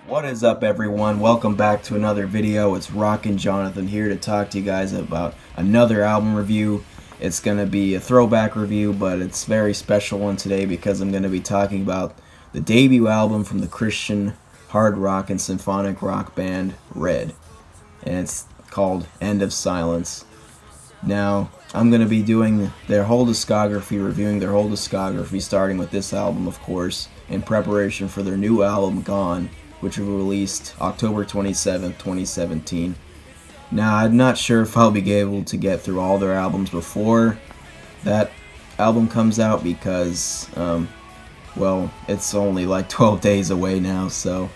What is up, everyone? Welcome back to another video. It's Rockin' Jonathan here to talk to you guys about another album review. It's going to be a throwback review, but it's a very special one today because I'm going to be talking about the debut album from the Christian hard rock and symphonic rock band Red. And it's called End of Silence. Now, I'm going to be doing their whole discography, reviewing their whole discography, starting with this album, of course, in preparation for their new album, Gone, which will be released October 27th, 2017. Now, I'm not sure if I'll be able to get through all their albums before that album comes out because, well, it's only like 12 days away now, so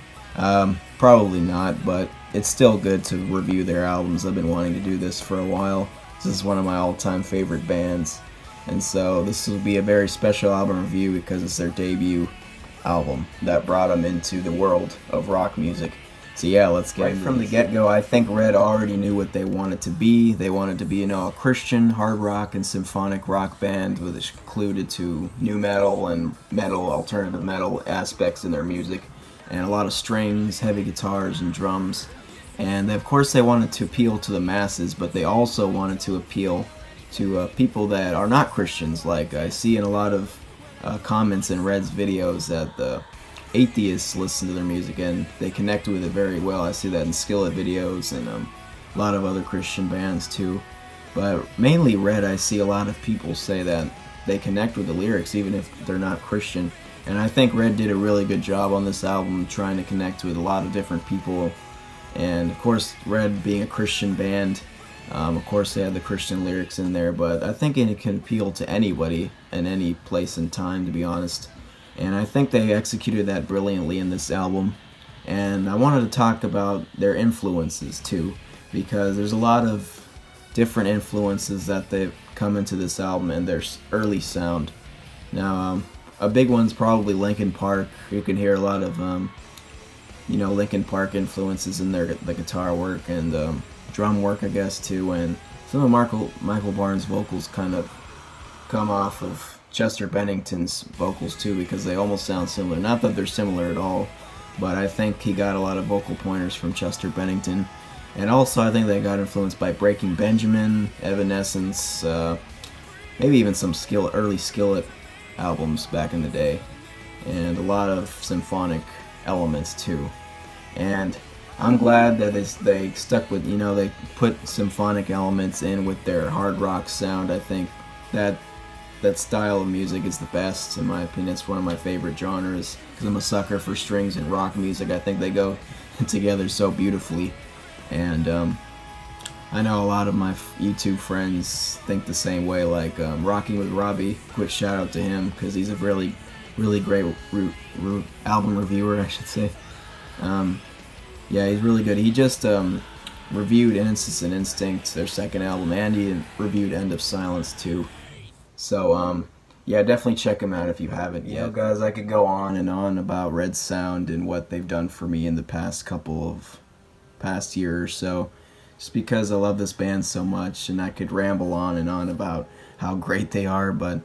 probably not, but it's still good to review their albums. I've been wanting to do this for a while. This is one of my all-time favorite bands, and so this will be a very special album review because it's their debut album that brought them into the world of rock music. So yeah, let's get right from the get-go. I think Red already knew what they wanted to be. They wanted to be, a Christian hard rock and symphonic rock band, which included to new metal and metal, alternative metal aspects in their music, and a lot of strings, heavy guitars, and drums. And of course they wanted to appeal to the masses, but they also wanted to appeal to people that are not Christians. Like I see in a lot of comments in Red's videos that the atheists listen to their music and they connect with it very well. I see that in Skillet videos and a lot of other Christian bands too. But mainly Red, I see a lot of people say that they connect with the lyrics even if they're not Christian. And I think Red did a really good job on this album trying to connect with a lot of different people. And of course, Red being a Christian band, of course they had the Christian lyrics in there, but I think it can appeal to anybody in any place and time, to be honest. And I think they executed that brilliantly in this album. And I wanted to talk about their influences too, because there's a lot of different influences that they've come into this album and their early sound. Now, a big one's probably Linkin Park. You can hear a lot of Linkin Park influences in the guitar work and drum work, I guess, too. And some of Michael Barnes' vocals kind of come off of Chester Bennington's vocals too, because they almost sound similar. Not that they're similar at all, but I think he got a lot of vocal pointers from Chester Bennington. And also, I think they got influenced by Breaking Benjamin, Evanescence, maybe even some early Skillet albums back in the day, and a lot of symphonic elements too. And I'm glad that they stuck with, they put symphonic elements in with their hard rock sound. I think that style of music is the best, in my opinion. It's one of my favorite genres because I'm a sucker for strings and rock music. I think they go together so beautifully. And I know a lot of my YouTube friends think the same way, like Rocking with Robbie. Quick shout out to him because he's a really great album reviewer, I should say. Yeah, he's really good. He just reviewed Innocence and Instinct, their second album, and he reviewed End of Silence too. So, yeah, definitely check him out if you haven't yet. Guys, I could go on and on about Red Sound and what they've done for me in the past year or so, just because I love this band so much, and I could ramble on and on about how great they are, but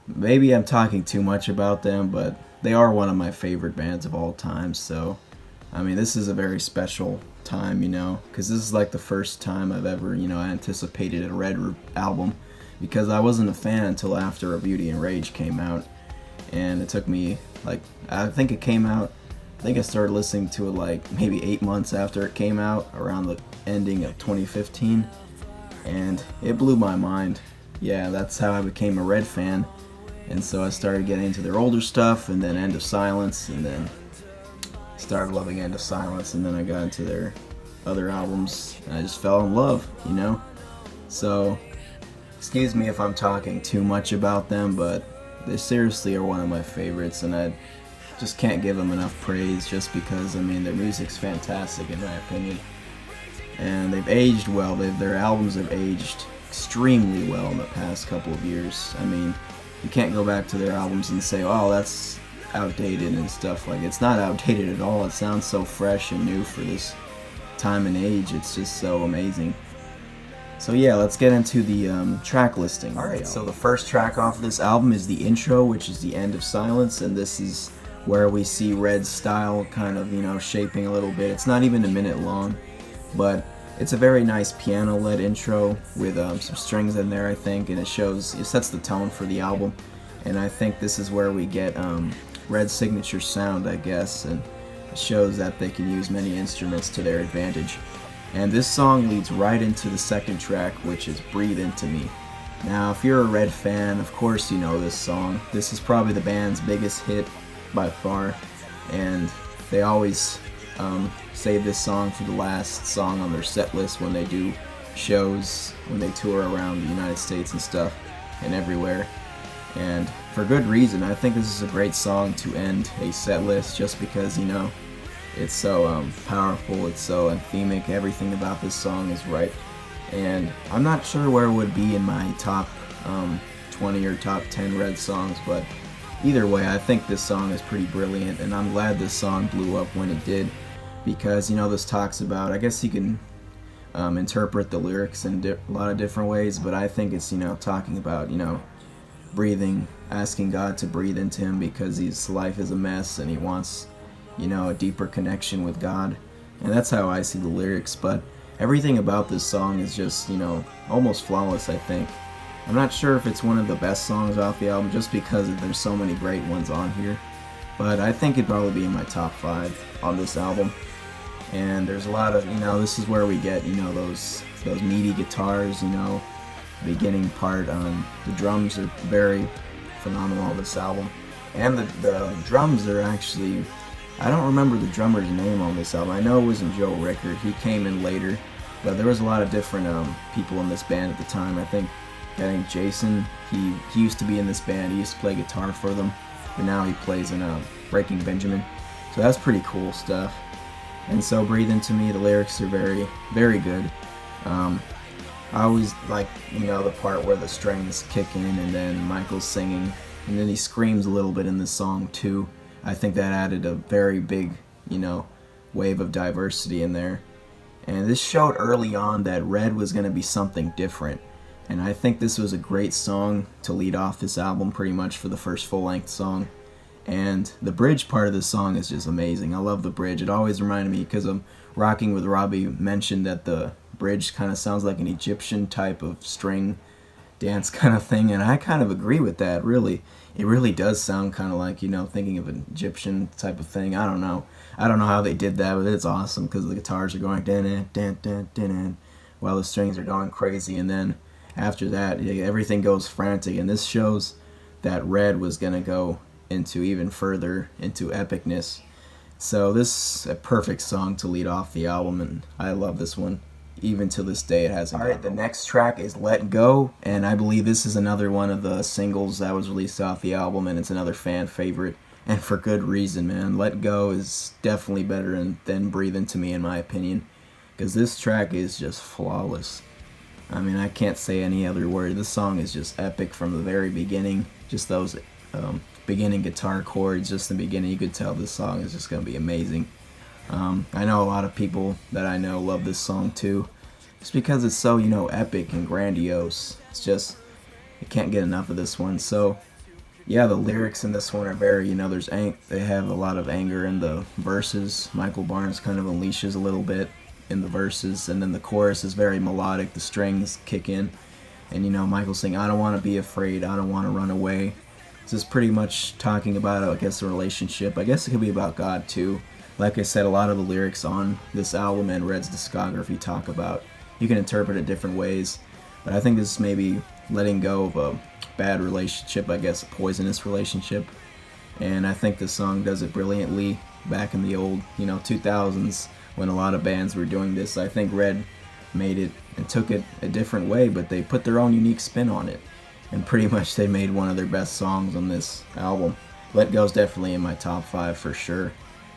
maybe I'm talking too much about them, but they are one of my favorite bands of all time. So I mean, this is a very special time, because this is like the first time I've ever, anticipated a Red album, because I wasn't a fan until after A Beauty and Rage came out, and it took me, I think I started listening to it like maybe 8 months after it came out, around the ending of 2015, and it blew my mind. Yeah, that's how I became a Red fan, and so I started getting into their older stuff, and then End of Silence, and then started loving End of Silence, and then I got into their other albums, and I just fell in love, So, excuse me if I'm talking too much about them, but they seriously are one of my favorites, and I just can't give them enough praise just because, their music's fantastic in my opinion. And they've aged well. Their albums have aged extremely well in the past couple of years. You can't go back to their albums and say, oh, that's outdated and stuff. It's not outdated at all. It sounds so fresh and new for this time and age. It's just so amazing. So yeah, let's get into the track listing. Alright, so the first track off of this album is the intro, which is the End of Silence, and this is where we see Red's style kind of, shaping a little bit. It's not even a minute long, but it's a very nice piano-led intro with some strings in there, I think, and it sets the tone for the album. And I think this is where we get Red's signature sound, I guess, and it shows that they can use many instruments to their advantage. And this song leads right into the second track, which is Breathe Into Me. Now, if you're a Red fan, of course you know this song. This is probably the band's biggest hit by far, and they always save this song for the last song on their set list when they do shows, when they tour around the United States and stuff, and everywhere. And for good reason. I think this is a great song to end a set list, just because, it's so powerful, it's so anthemic, everything about this song is right. And I'm not sure where it would be in my top 20 or top 10 Red songs, but either way, I think this song is pretty brilliant, and I'm glad this song blew up when it did, because, this talks about, I guess you can interpret the lyrics in a lot of different ways, but I think it's, talking about, breathing, asking God to breathe into him because his life is a mess and he wants, a deeper connection with God. And that's how I see the lyrics, but everything about this song is just, almost flawless, I think. I'm not sure if it's one of the best songs off the album just because there's so many great ones on here, but I think it'd probably be in my top 5 on this album. And there's a lot of, this is where we get, those meaty guitars, beginning part. The drums are very phenomenal on this album, and the drums are actually, I don't remember the drummer's name on this album. I know it wasn't Joe Rickard, he came in later, but there was a lot of different people in this band at the time. I think Jason, he used to be in this band, he used to play guitar for them, but now he plays in Breaking Benjamin, so that's pretty cool stuff. And so Breathe Into Me, the lyrics are very, very good. I always like, the part where the strings kick in and then Michael's singing, and then he screams a little bit in this song too. I think that added a very big, wave of diversity in there. And this showed early on that Red was going to be something different. And I think this was a great song to lead off this album pretty much for the first full-length song. And the bridge part of this song is just amazing. I love the bridge. It always reminded me, because I'm Rocking with Robbie mentioned that the bridge kind of sounds like an Egyptian type of string dance kind of thing, and I kind of agree with that, really. It really does sound kind of like, thinking of an Egyptian type of thing. I don't know how they did that, but it's awesome because the guitars are going dan dan dan dan while the strings are going crazy, and then after that, everything goes frantic, and this shows that Red was going to go into even further into epicness. So this is a perfect song to lead off the album, and I love this one. Even to this day, it hasn't. Alright, the next track is Let Go, and I believe this is another one of the singles that was released off the album, and it's another fan favorite, and for good reason, man. Let Go is definitely better than Breathe Into Me, in my opinion, because this track is just flawless. I mean, I can't say any other word. This song is just epic from the very beginning. Just those beginning guitar chords, just in the beginning, you could tell this song is just going to be amazing. I know a lot of people that I know love this song too, just because it's so, epic and grandiose. It's just, you can't get enough of this one. So, yeah, the lyrics in this one are very, they have a lot of anger in the verses. Michael Barnes kind of unleashes a little bit in the verses, and then the chorus is very melodic. The strings kick in, and Michael's saying, I don't want to be afraid, I don't want to run away. This is pretty much talking about, I guess, a relationship. I guess it could be about God too. Like I said, a lot of the lyrics on this album and Red's discography talk about, you can interpret it different ways, but I think this is maybe letting go of a bad relationship, I guess, a poisonous relationship. And I think this song does it brilliantly. Back in the old, 2000s, when a lot of bands were doing this, I think Red made it and took it a different way, but they put their own unique spin on it, and pretty much they made one of their best songs on this album. Let Go's definitely in my top 5 for sure.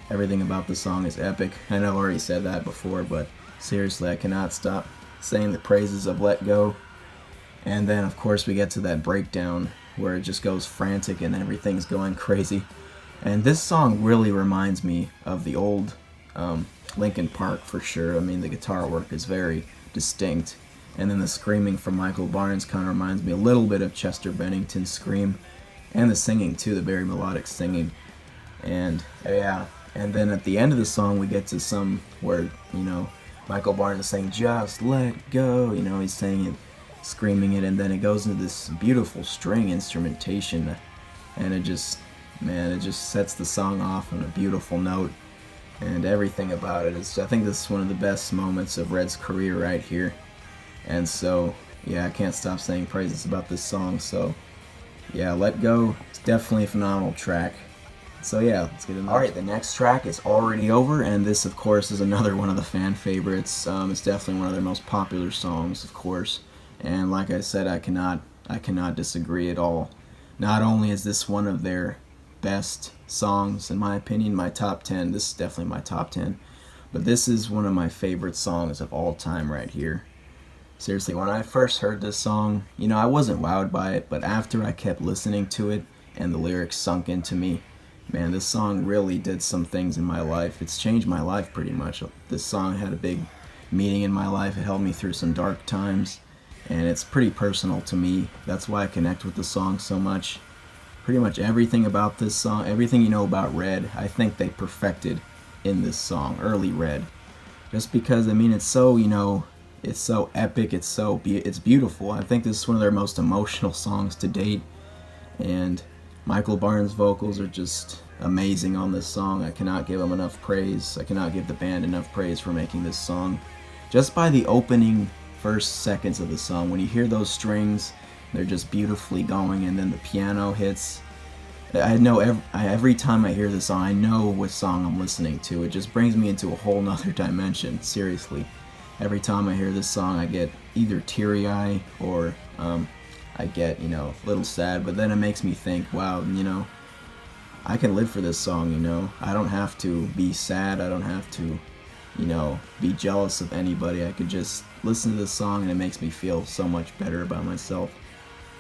Everything about the song is epic. I know I already said that before, but seriously, I cannot stop saying the praises of Let Go. And then, of course, we get to that breakdown where it just goes frantic and everything's going crazy. And this song really reminds me of the old Linkin Park for sure. I mean, the guitar work is very distinct. And then the screaming from Michael Barnes kind of reminds me a little bit of Chester Bennington's scream. And the singing too, the very melodic singing. And yeah, and then at the end of the song we get to some where Michael Barnes is saying "Just let go," he's saying it, screaming it, and then it goes into this beautiful string instrumentation, and it just sets the song off on a beautiful note, and everything about it is. I think this is one of the best moments of Red's career right here, and so yeah, I can't stop saying praises about this song. So yeah, Let Go is definitely a phenomenal track. So yeah, let's get into it. Alright, the next track is Already Over, and this of course is another one of the fan favorites. It's definitely one of their most popular songs, of course, and like I said, I cannot disagree at all. Not only is this one of their best songs, in my opinion, my top 10, this is definitely my top 10, but this is one of my favorite songs of all time right here. Seriously, when I first heard this song, I wasn't wowed by it, but after I kept listening to it and the lyrics sunk into me, man, this song really did some things in my life. It's changed my life pretty much. This song had a big meaning in my life. It helped me through some dark times, and it's pretty personal to me. That's why I connect with the song so much. Pretty much everything about this song, everything you know about Red, I think they perfected in this song, early Red. Just because, it's so, it's so epic, it's beautiful. I think this is one of their most emotional songs to date, and Michael Barnes' vocals are just amazing on this song. I cannot give them enough praise. I cannot give the band enough praise for making this song. Just by the opening first seconds of the song, when you hear those strings, they're just beautifully going, and then the piano hits. I know every time I hear this song, I know what song I'm listening to. It just brings me into a whole nother dimension, seriously. Every time I hear this song, I get either teary-eyed or I get, a little sad, but then it makes me think, wow, I can live for this song, I don't have to be sad, I don't have to, be jealous of anybody. I could just listen to this song and it makes me feel so much better about myself,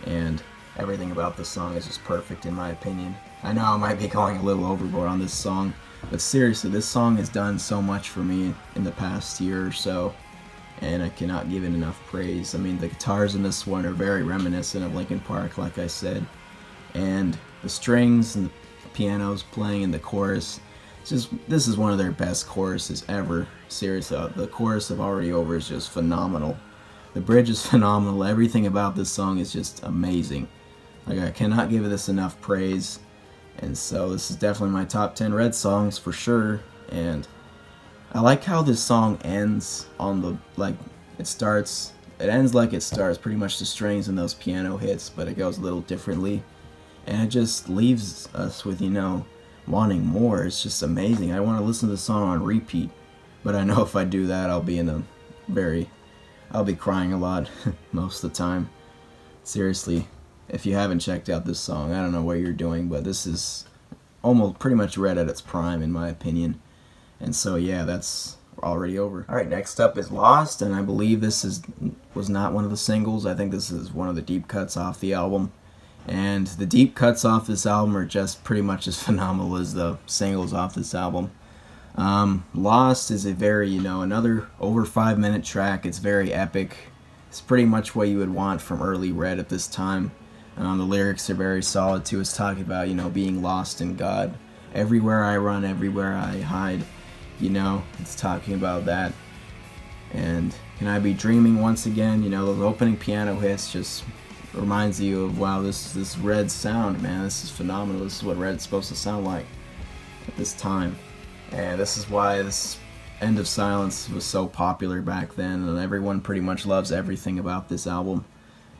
and everything about the song is just perfect in my opinion. I know I might be going a little overboard on this song, but seriously, this song has done so much for me in the past year or so, and I cannot give it enough praise. The guitars in this one are very reminiscent of Linkin Park, like I said, and the strings and the pianos playing in the chorus, this is one of their best choruses ever. Seriously, the chorus of Already Over is just phenomenal. The bridge is phenomenal. Everything about this song is just amazing. I cannot give this enough praise, and so this is definitely my top 10 Red songs for sure. And I like how this song ends on the, it ends like it starts, pretty much the strings and those piano hits, but it goes a little differently, and it just leaves us with, wanting more. It's just amazing. I want to listen to the song on repeat, but I know if I do that, I'll be I'll be crying a lot most of the time. Seriously, if you haven't checked out this song, I don't know what you're doing, but this is almost pretty much Red at its prime, in my opinion. And so yeah, that's Already Over. Alright, next up is Lost, and I believe this was not one of the singles. I think this is one of the deep cuts off the album. And the deep cuts off this album are just pretty much as phenomenal as the singles off this album. Lost is a very, another over 5-minute track. It's very epic. It's pretty much what you would want from early Red at this time. The lyrics are very solid too. It's talking about, being lost in God. Everywhere I run, everywhere I hide. It's talking about that. And can I be dreaming once again? Those opening piano hits just reminds you of, wow, this Red sound, man. This is phenomenal. This is what Red's supposed to sound like at this time. And this is why this End of Silence was so popular back then, and everyone pretty much loves everything about this album.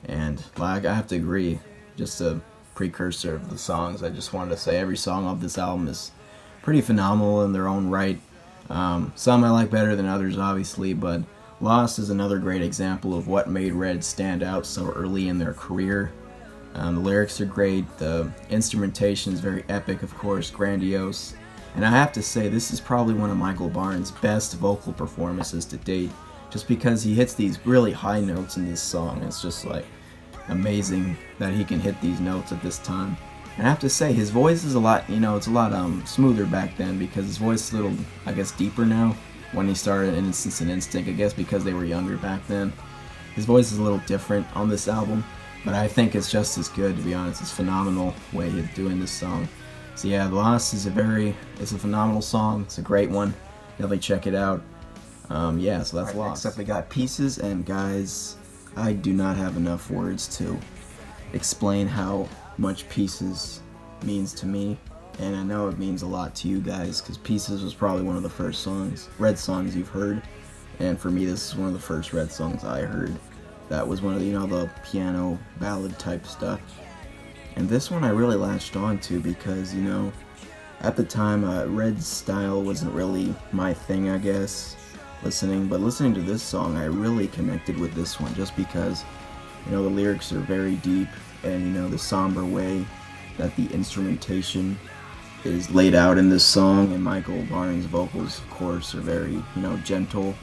And I have to agree, just a precursor of the songs, I just wanted to say every song off this album is pretty phenomenal in their own right. Some I like better than others, obviously, but Lost is another great example of what made Red stand out so early in their career. The lyrics are great, the instrumentation is very epic, of course, grandiose, and I have to say this is probably one of Michael Barnes' best vocal performances to date, just because he hits these really high notes in this song. It's just amazing that he can hit these notes at this time. And I have to say, his voice is a lot, it's a lot smoother back then, because his voice is a little, I guess, deeper now. When he started Innocence and Instinct, I guess because they were younger back then. His voice is a little different on this album, but I think it's just as good, to be honest. It's a phenomenal way of doing this song. So yeah, Lost is it's a phenomenal song. It's a great one. Definitely check it out. Yeah, so that's Lost. Next up we got Pieces, and guys, I do not have enough words to explain how much Pieces means to me, and I know it means a lot to you guys, because Pieces was probably one of the first Red songs you've heard, and for me this is one of the first Red songs I heard. That was one of the, the piano ballad type stuff. And this one I really latched on to because, at the time, Red's style wasn't really my thing, I guess, but listening to this song, I really connected with this one just because, the lyrics are very deep, and, the somber way that the instrumentation is laid out in this song, and Michael Barnes' vocals, of course, are very, gentle,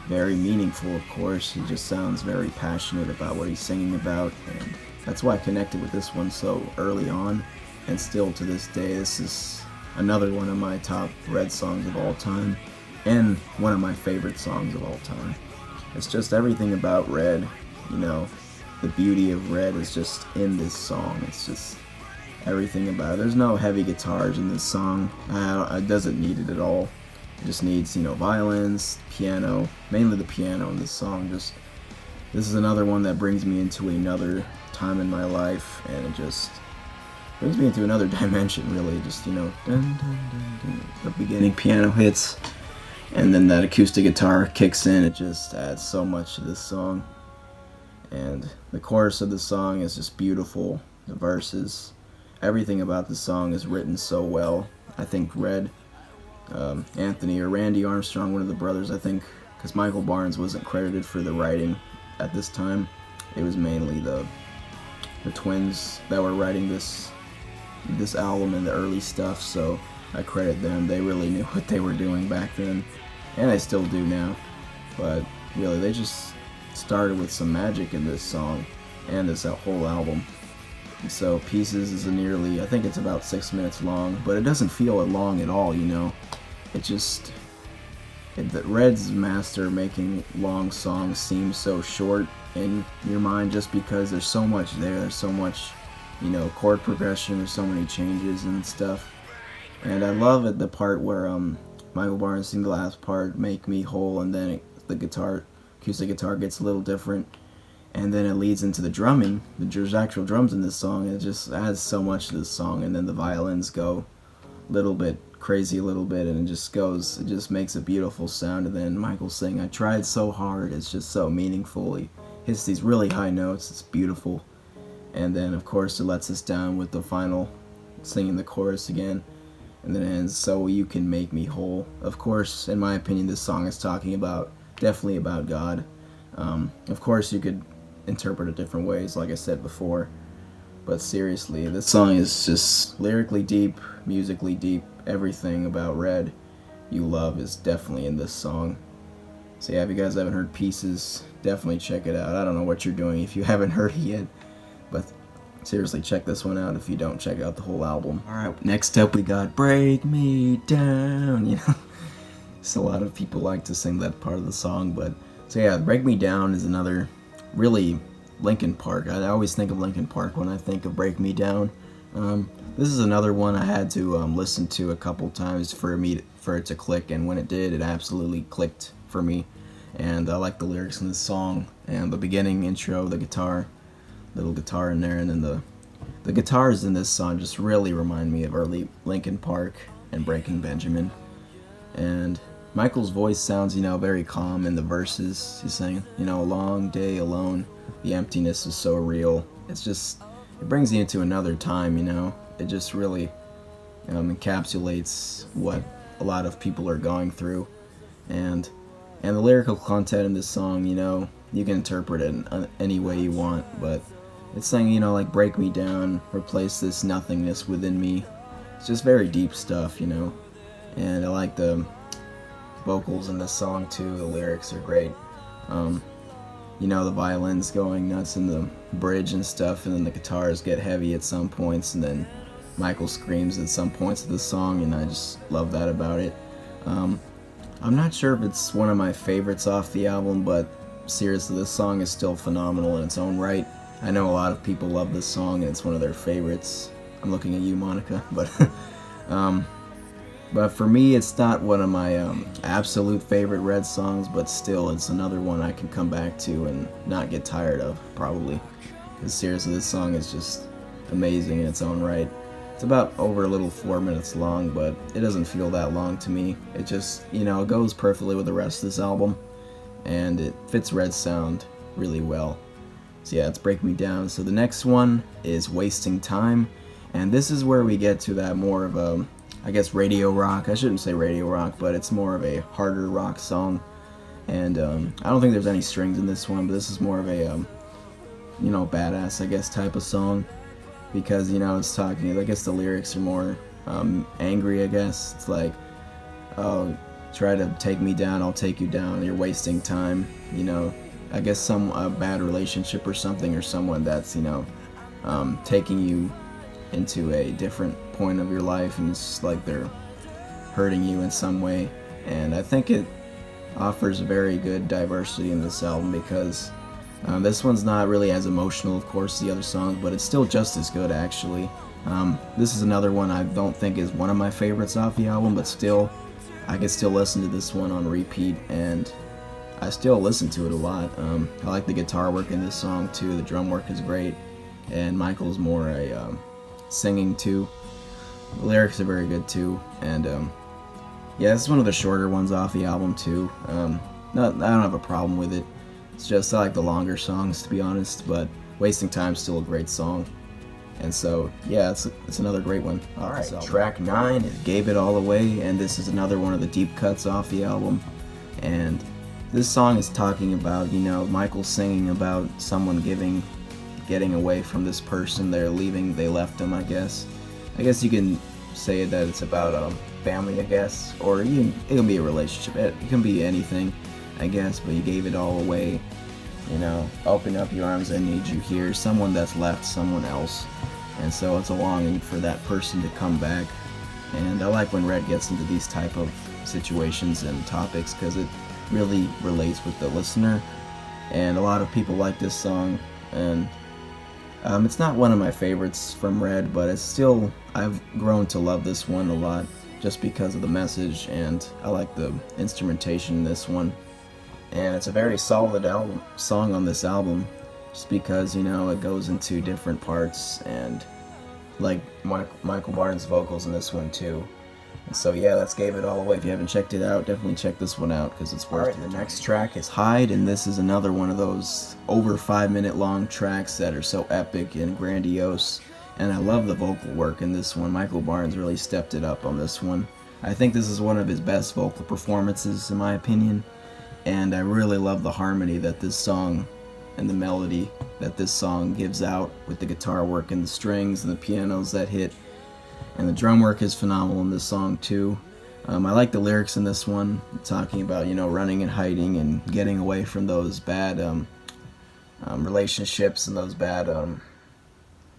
very meaningful, of course. He just sounds very passionate about what he's singing about, and that's why I connected with this one so early on, and still to this day. This is another one of my top Red songs of all time, and one of my favorite songs of all time. It's just everything about Red, the beauty of Red is just in this song. It's just everything about it. There's no heavy guitars in this song. It doesn't need it at all. It just needs, violins, piano, mainly the piano in this song. This is another one that brings me into another time in my life, and it just brings me into another dimension, really. Just, dun, dun, dun, dun. The beginning piano hits, and then that acoustic guitar kicks in. It just adds so much to this song. And the chorus of the song is just beautiful. The verses, everything about the song is written so well. I think Anthony or Randy Armstrong, one of the brothers, I think, because Michael Barnes wasn't credited for the writing at this time. It was mainly the twins that were writing this album and the early stuff, so I credit them. They really knew what they were doing back then, and they still do now. But really, they just started with some magic in this song and this whole album. And so Pieces is I think it's about 6 minutes long, but it doesn't feel long at all, It just, Red's master making long songs seem so short in your mind just because there's so much there. There's so much, chord progression. There's so many changes and stuff. And I love the part where Michael Barnes sings the last part, "Make Me Whole," and then the acoustic guitar gets a little different, and then it leads into the drumming. There's actual drums in this song, and it just adds so much to this song. And then the violins go a little bit crazy, and it just makes a beautiful sound. And then Michael saying, "I tried so hard." It's just so meaningful. He hits these really high notes. It's beautiful. And then of course it lets us down with the final singing the chorus again, and then it ends, "So you can make me whole." Of course, in my opinion, this song is talking definitely about God. Of course you could interpret it different ways, like I said before, but seriously, this song is just lyrically deep, musically deep. Everything about Red you love is definitely in this song. So yeah, if you guys haven't heard Pieces, definitely check it out. I don't know what you're doing if you haven't heard it yet, but seriously, check this one out if you don't check out the whole album. Alright, next up we got "Break Me Down." So a lot of people like to sing that part of the song, but so yeah, "Break Me Down" is another really Linkin Park. I always think of Linkin Park when I think of "Break Me Down." This is another one I had to listen to a couple times for it to click, and when it did, it absolutely clicked for me. And I like the lyrics in this song, and the beginning intro, the little guitar in there, and then the guitars in this song just really remind me of early Linkin Park and Breaking Benjamin. And Michael's voice sounds, very calm in the verses. He's saying, "A long day alone, the emptiness is so real." It brings you into another time, It just really encapsulates what a lot of people are going through. And the lyrical content in this song, you can interpret it in any way you want, but it's saying, like, "Break me down, replace this nothingness within me." It's just very deep stuff, And I like the vocals in this song too. The lyrics are great. The violins going nuts in the bridge and stuff, and then the guitars get heavy at some points, and then Michael screams at some points of the song, and I just love that about it. I'm not sure if it's one of my favorites off the album, but seriously, this song is still phenomenal in its own right. I know a lot of people love this song, and it's one of their favorites. I'm looking at you, Monica. But for me, it's not one of my absolute favorite Red songs, but still, it's another one I can come back to and not get tired of, probably. Because seriously, this song is just amazing in its own right. It's about over a little 4 minutes long, but it doesn't feel that long to me. It just, it goes perfectly with the rest of this album, and it fits Red's sound really well. So yeah, it's Break Me Down. So the next one is Wasting Time, and this is where we get to that more of a, I guess, radio rock. I shouldn't say radio rock, but it's more of a harder rock song. And I don't think there's any strings in this one, but this is more of a, badass, I guess, type of song. Because, it's talking, I guess the lyrics are more angry, I guess. It's like, oh, try to take me down, I'll take you down, you're wasting time. I guess a bad relationship or something, or someone that's, taking you into a different point of your life, and it's like they're hurting you in some way. And I think it offers very good diversity in this album, because this one's not really as emotional, of course, as the other songs, but it's still just as good, actually. This is another one I don't think is one of my favorites off the album, but still, I can still listen to this one on repeat, and I still listen to it a lot. I like the guitar work in this song too. The drum work is great, and Michael's more a singing too. The lyrics are very good too, and yeah, this is one of the shorter ones off the album too. I don't have a problem with it. It's just I like the longer songs, to be honest, but Wasting Time's still a great song. And so, yeah, it's another great one. Alright, track 9 is Gave It All Away, and this is another one of the deep cuts off the album. And this song is talking about, Michael singing about someone getting away from this person. They're leaving, they left him, I guess. I guess you can say that it's about family, I guess, or it can be a relationship. It can be anything, I guess, but you gave it all away. Open up your arms, I need you here. Someone that's left someone else, and so it's a longing for that person to come back. And I like when Red gets into these type of situations and topics, because it really relates with the listener, and a lot of people like this song. And it's not one of my favorites from Red, but it's still, I've grown to love this one a lot just because of the message, and I like the instrumentation in this one. And it's a very solid song on this album, just because, it goes into different parts, and like Michael Barnes' vocals in this one too. And so yeah, that's Gave It All Away. If you haven't checked it out, definitely check this one out, because it's worth it. The next track is Hide, and this is another one of those over 5 minute long tracks that are so epic and grandiose. And I love the vocal work in this one. Michael Barnes really stepped it up on this one. I think this is one of his best vocal performances, in my opinion. And I really love the harmony that this song and the melody that this song gives out, with the guitar work and the strings and the pianos that hit. And the drum work is phenomenal in this song too. I like the lyrics in this one, talking about, running and hiding and getting away from those bad relationships and those bad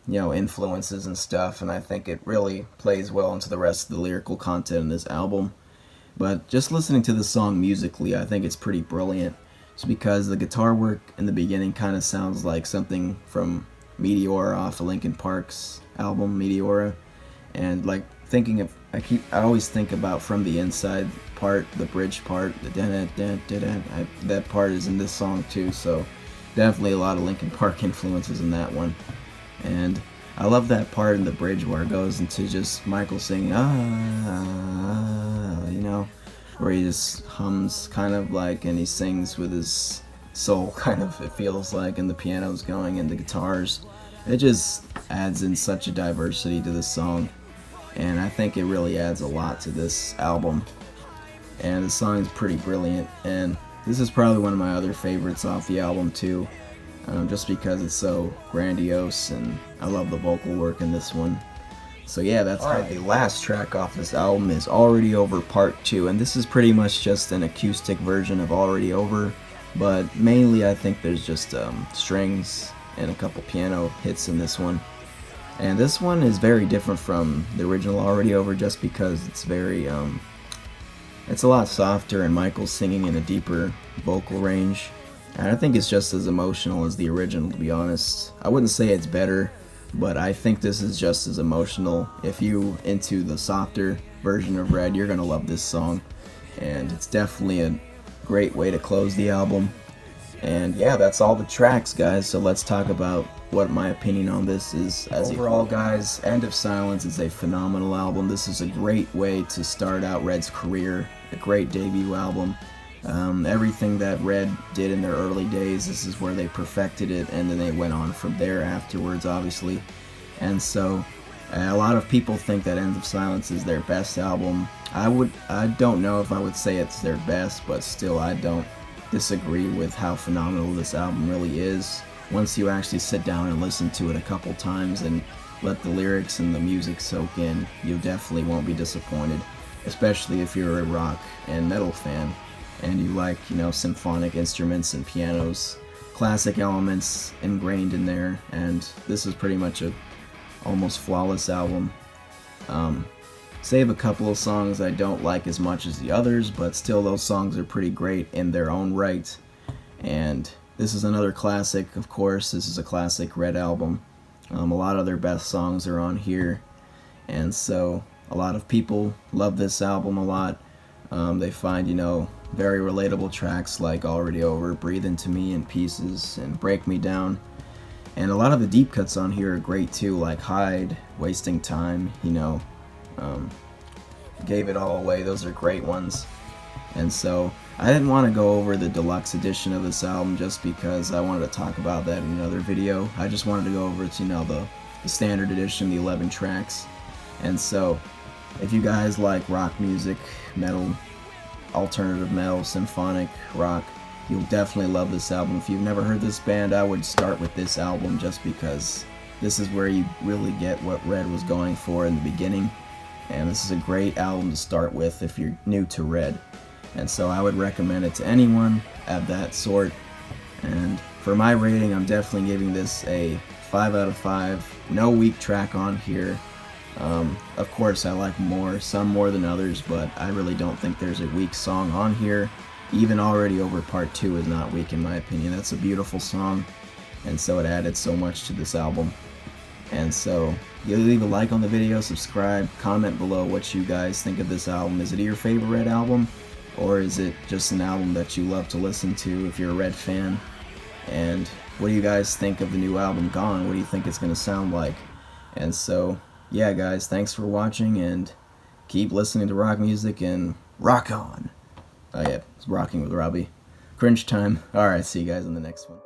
influences and stuff. And I think it really plays well into the rest of the lyrical content in this album. But just listening to the song musically, I think it's pretty brilliant. Just because the guitar work in the beginning kind of sounds like something from Meteora off of Linkin Park's album Meteora. And like I always think about From the Inside part, the bridge part, the that part is in this song too. So definitely a lot of Linkin Park influences in that one. And I love that part in the bridge where it goes into just Michael singing, where he just hums kind of like, and he sings with his soul, kind of, it feels like, and the piano's going and the guitars. It just adds in such a diversity to this song, and I think it really adds a lot to this album. And the song is pretty brilliant, and this is probably one of my other favorites off the album too, just because it's so grandiose, and I love the vocal work in this one. So yeah, that's right. The last track off this album is Already Over Part 2, and this is pretty much just an acoustic version of Already Over, but mainly I think there's just strings and a couple piano hits in this one. And this one is very different from the original Already Over, just because it's very, it's a lot softer, and Michael's singing in a deeper vocal range. And I think it's just as emotional as the original, to be honest. I wouldn't say it's better, but I think this is just as emotional. If you into the softer version of Red, you're gonna love this song, and it's definitely a great way to close the album. And yeah, that's all the tracks, guys, so let's talk about what my opinion on this is. As overall, guys, End of Silence is a phenomenal album. This is a great way to start out Red's career, a great debut album. Everything that Red did in their early days, this is where they perfected it, and then they went on from there afterwards, obviously. And so a lot of people think that End of Silence is their best album. I don't know if I would say it's their best, but still I don't disagree with how phenomenal this album really is. Once you actually sit down and listen to it a couple times and let the lyrics and the music soak in, you definitely won't be disappointed, especially if you're a rock and metal fan and you like, symphonic instruments and pianos, classic elements ingrained in there. And this is pretty much a almost flawless album. Save a couple of songs I don't like as much as the others, but still those songs are pretty great in their own right. And this is another classic, of course. This is a classic Red album. A lot of their best songs are on here, and so a lot of people love this album a lot. They find, very relatable tracks like Already Over, Breathe Into Me, and Pieces, and Break Me Down. And a lot of the deep cuts on here are great too, like Hide, Wasting Time, Gave It All Away. Those are great ones. And so I didn't want to go over the deluxe edition of this album just because I wanted to talk about that in another video. I just wanted to go over the standard edition, the 11 tracks. And so if you guys like rock music, metal, alternative metal, symphonic rock, you'll definitely love this album. If you've never heard this band, I would start with this album just because this is where you really get what Red was going for in the beginning. And this is a great album to start with if you're new to Red. And so I would recommend it to anyone of that sort. And for my rating, I'm definitely giving this a 5 out of 5. No weak track on here. Of course, I like some more than others, but I really don't think there's a weak song on here. Even Already Over Part 2 is not weak in my opinion. That's a beautiful song, and so it added so much to this album. And so you leave a like on the video, subscribe, comment below what you guys think of this album. Is it your favorite Red album? Or is it just an album that you love to listen to if you're a Red fan? And what do you guys think of the new album, Gone? What do you think it's going to sound like? And so, yeah guys, thanks for watching, and keep listening to rock music and rock on! Oh yeah, it's Rocking with Robbie. Cringe time. Alright, see you guys in the next one.